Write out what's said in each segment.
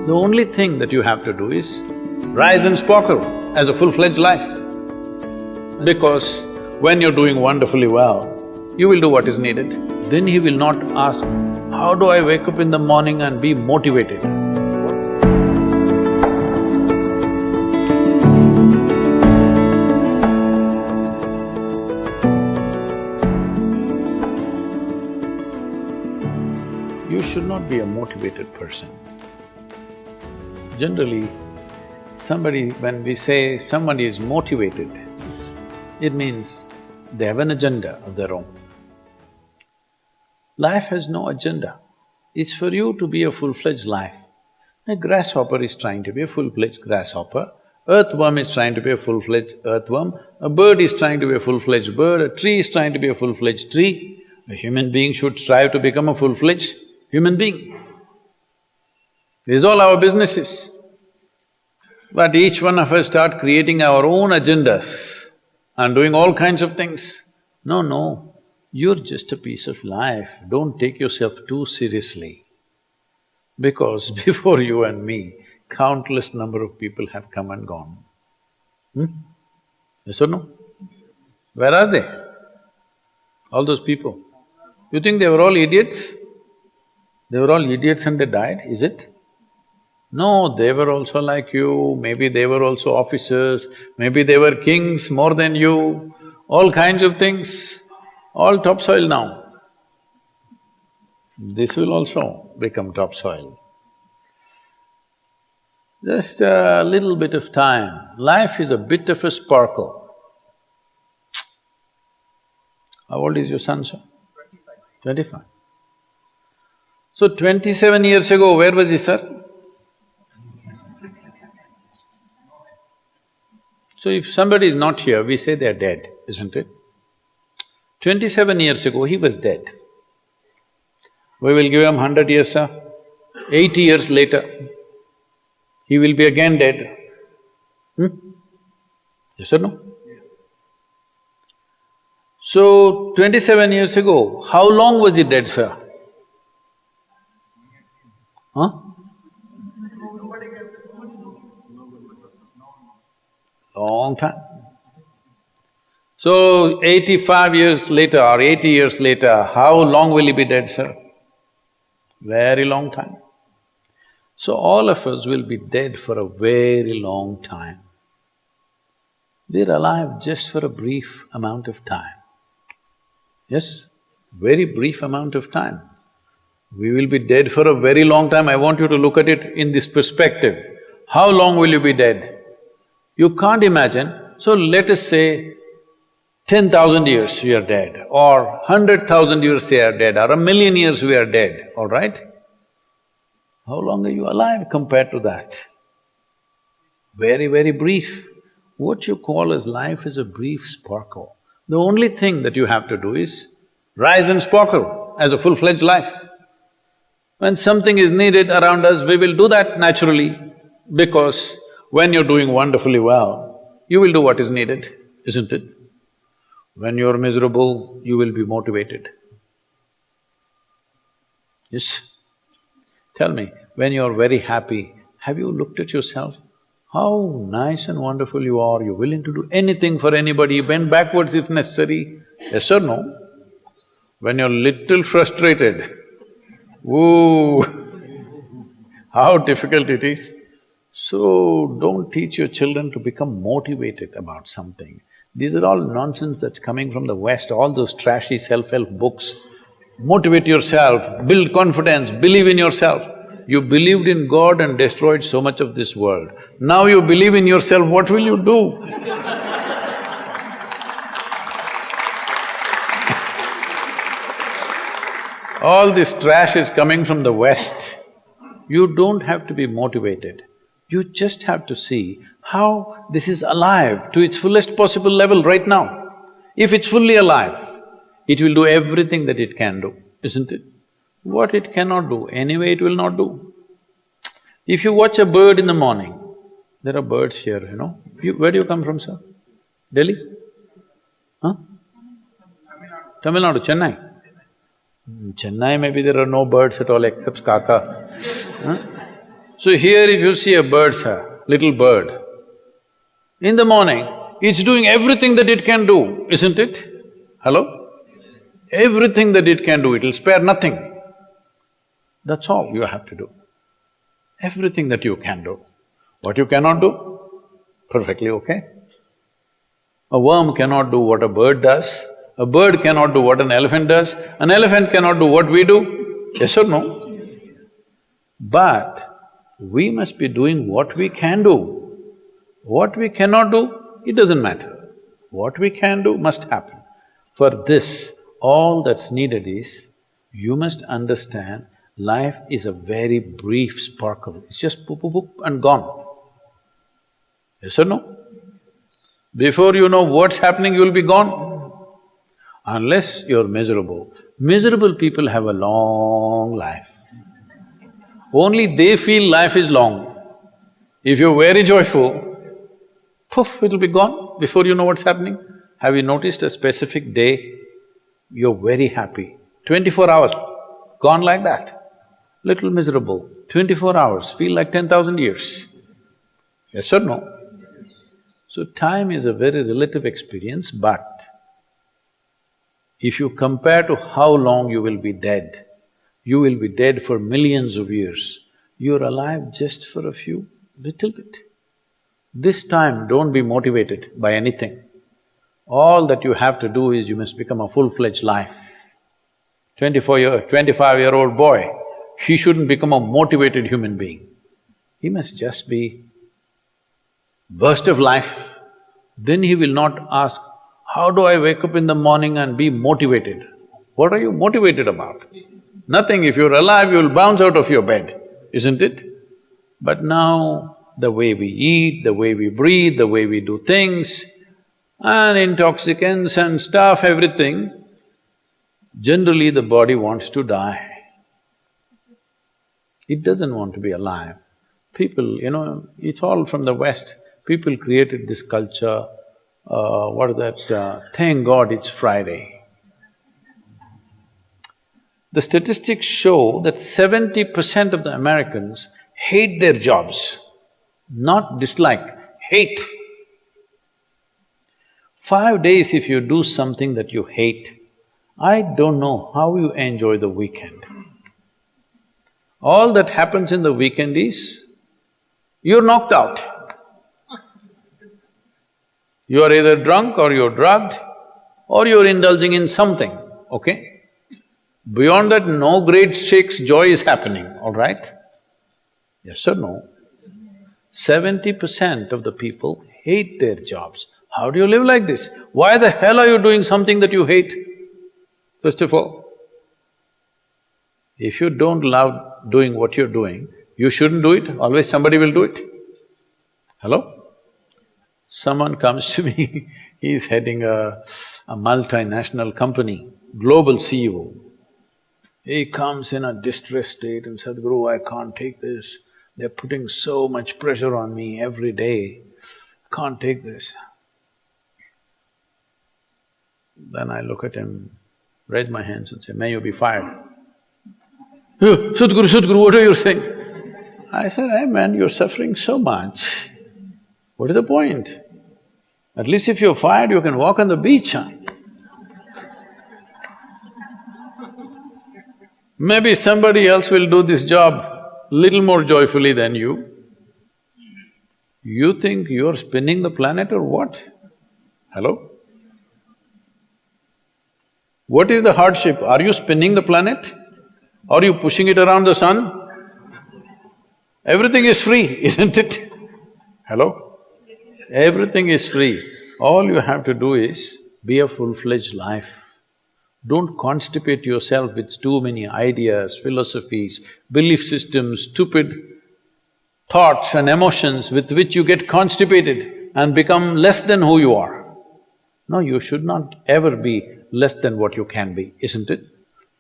The only thing that you have to do is rise and sparkle as a full-fledged life. Because when you're doing wonderfully well, you will do what is needed. Then he will not ask, how do I wake up in the morning and be motivated? You should not be a motivated person. Generally, when we say somebody is motivated, it means they have an agenda of their own. Life has no agenda. It's for you to be a full-fledged life. A grasshopper is trying to be a full-fledged grasshopper, earthworm is trying to be a full-fledged earthworm, a bird is trying to be a full-fledged bird, a tree is trying to be a full-fledged tree. A human being should strive to become a full-fledged human being. This is all our business is. But each one of us start creating our own agendas and doing all kinds of things. No, you're just a piece of life, don't take yourself too seriously. Because before you and me, countless number of people have come and gone. Yes or no? Where are they? All those people. You think they were all idiots? They were all idiots and they died, is it? No, they were also like you, maybe they were also officers, maybe they were kings more than you, all kinds of things, all topsoil now. This will also become topsoil. Just a little bit of time. Life is a bit of a sparkle. How old is your son, sir? 25. So 27 years ago, where was he, sir? So if somebody is not here, we say they are dead, isn't it? 27 years ago, he was dead. We will give him 100 years, sir. 80 years later, he will be again dead. Yes or no? Yes. So, 27 years ago, how long was he dead, sir? Huh? Long time. So, 85 years later or 80 years later, how long will he be dead, sir? Very long time. So, all of us will be dead for a very long time. We're alive just for a brief amount of time. Yes, very brief amount of time. We will be dead for a very long time. I want you to look at it in this perspective. How long will you be dead? You can't imagine. So let us say 10,000 years we are dead, or 100,000 years we are dead, or 1,000,000 years we are dead, all right? How long are you alive compared to that? Very, very brief. What you call as life is a brief sparkle. The only thing that you have to do is rise and sparkle as a full-fledged life. When something is needed around us, we will do that naturally, because when you're doing wonderfully well, you will do what is needed, isn't it? When you're miserable, you will be motivated. Yes? Tell me, when you're very happy, have you looked at yourself? How nice and wonderful you are, you're willing to do anything for anybody, bend backwards if necessary. Yes or no? When you're little frustrated, ooh, how difficult it is. So, don't teach your children to become motivated about something. These are all nonsense that's coming from the West, all those trashy self-help books. Motivate yourself, build confidence, believe in yourself. You believed in God and destroyed so much of this world. Now you believe in yourself, what will you do? All this trash is coming from the West. You don't have to be motivated. You just have to see how this is alive to its fullest possible level right now. If it's fully alive, it will do everything that it can do, isn't it? What it cannot do, anyway it will not do. If you watch a bird in the morning, there are birds here, you know. Where do you come from, sir? Delhi? Huh? Tamil Nadu, Chennai? Chennai maybe there are no birds at all except kaka. Huh? So here if you see a bird, sir, little bird, in the morning, it's doing everything that it can do, isn't it? Hello? Everything that it can do, it'll spare nothing. That's all you have to do. Everything that you can do. What you cannot do, perfectly okay. A worm cannot do what a bird does, a bird cannot do what an elephant does, an elephant cannot do what we do, yes or no? Yes. But we must be doing what we can do. What we cannot do, it doesn't matter. What we can do must happen. For this, all that's needed is, you must understand life is a very brief sparkle, it's just poop, poop, poop and gone. Yes or no? Before you know what's happening, you'll be gone. Unless you're miserable. Miserable people have a long life. Only they feel life is long. If you're very joyful, poof, it'll be gone before you know what's happening. Have you noticed a specific day, you're very happy, 24 hours, gone like that. Little miserable, 24 hours, feel like 10,000 years. Yes or no? So time is a very relative experience, but if you compare to how long you will be dead, you will be dead for millions of years. You're alive just for a few, little bit. This time, don't be motivated by anything. All that you have to do is you must become a full-fledged life. 25-year-old boy, he shouldn't become a motivated human being. He must just be burst of life. Then he will not ask, how do I wake up in the morning and be motivated? What are you motivated about? Nothing. If you're alive, you'll bounce out of your bed, isn't it? But now, the way we eat, the way we breathe, the way we do things, and intoxicants and stuff, everything, generally the body wants to die. It doesn't want to be alive. People, it's all from the West. People created this culture, what is that, thank God it's Friday. The statistics show that 70% of the Americans hate their jobs, not dislike, hate. 5 days if you do something that you hate, I don't know how you enjoy the weekend. All that happens in the weekend is, you're knocked out. You're either drunk or you're drugged or you're indulging in something, okay? Beyond that, no great shakes joy is happening, all right? Yes or no? 70% of the people hate their jobs. How do you live like this? Why the hell are you doing something that you hate? First of all, if you don't love doing what you're doing, you shouldn't do it, always somebody will do it. Hello? Someone comes to me, he's heading a multinational company, global CEO. He comes in a distressed state and said, Sadguru, I can't take this. They're putting so much pressure on me every day, can't take this. Then I look at him, raise my hands and say, may you be fired. Sadguru, Sadguru, what are you saying? I said, hey man, you're suffering so much. What is the point? At least if you're fired, you can walk on the beach, huh? Maybe somebody else will do this job little more joyfully than you. You think you're spinning the planet or what? Hello? What is the hardship? Are you spinning the planet? Are you pushing it around the sun? Everything is free, isn't it? Hello? Everything is free. All you have to do is be a full-fledged life. Don't constipate yourself with too many ideas, philosophies, belief systems, stupid thoughts and emotions with which you get constipated and become less than who you are. No, you should not ever be less than what you can be, isn't it?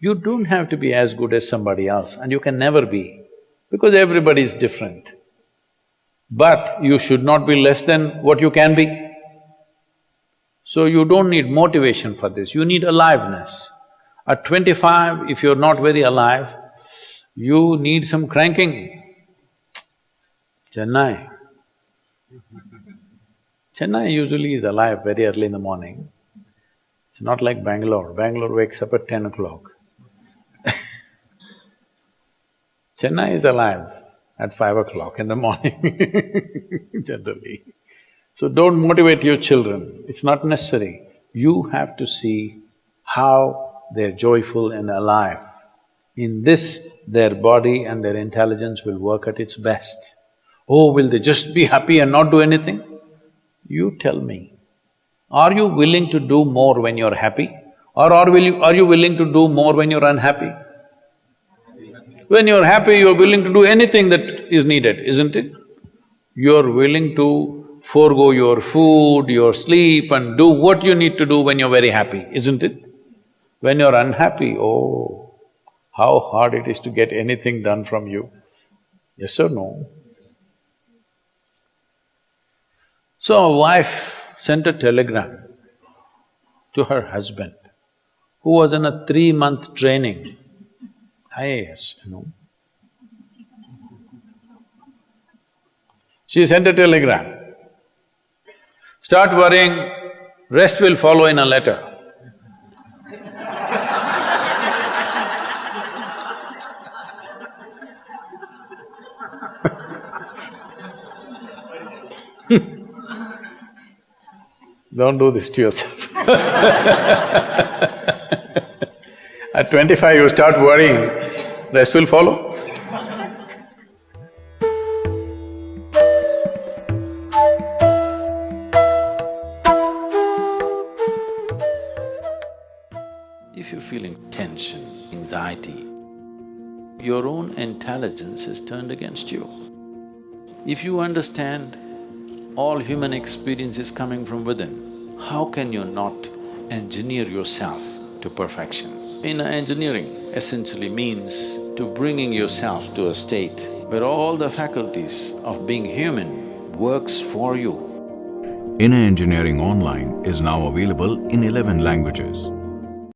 You don't have to be as good as somebody else and you can never be, because everybody is different. But you should not be less than what you can be. So you don't need motivation for this, you need aliveness. At 25, if you're not very alive, you need some cranking. Chennai. Chennai usually is alive very early in the morning. It's not like Bangalore. Bangalore wakes up at 10 o'clock. Chennai is alive at 5 o'clock in the morning, generally. So don't motivate your children, it's not necessary. You have to see how they're joyful and alive. In this, their body and their intelligence will work at its best. Oh, will they just be happy and not do anything? You tell me, are you willing to do more when you're happy? Or are you willing to do more when you're unhappy? When you're happy, you're willing to do anything that is needed, isn't it? You're willing to forego your food, your sleep and do what you need to do when you're very happy, isn't it? When you're unhappy, oh, how hard it is to get anything done from you. Yes or no? So a wife sent a telegram to her husband, who was in a 3-month training, IAS, you know. She sent a telegram, start worrying, rest will follow in a letter. Don't do this to yourself. At 25 you start worrying, rest will follow. If you're feeling tension, anxiety, your own intelligence is turned against you. If you understand all human experience is coming from within, how can you not engineer yourself to perfection? Engineering essentially means to bringing yourself to a state where all the faculties of being human works for you. Inner Engineering Online is now available in 11 languages.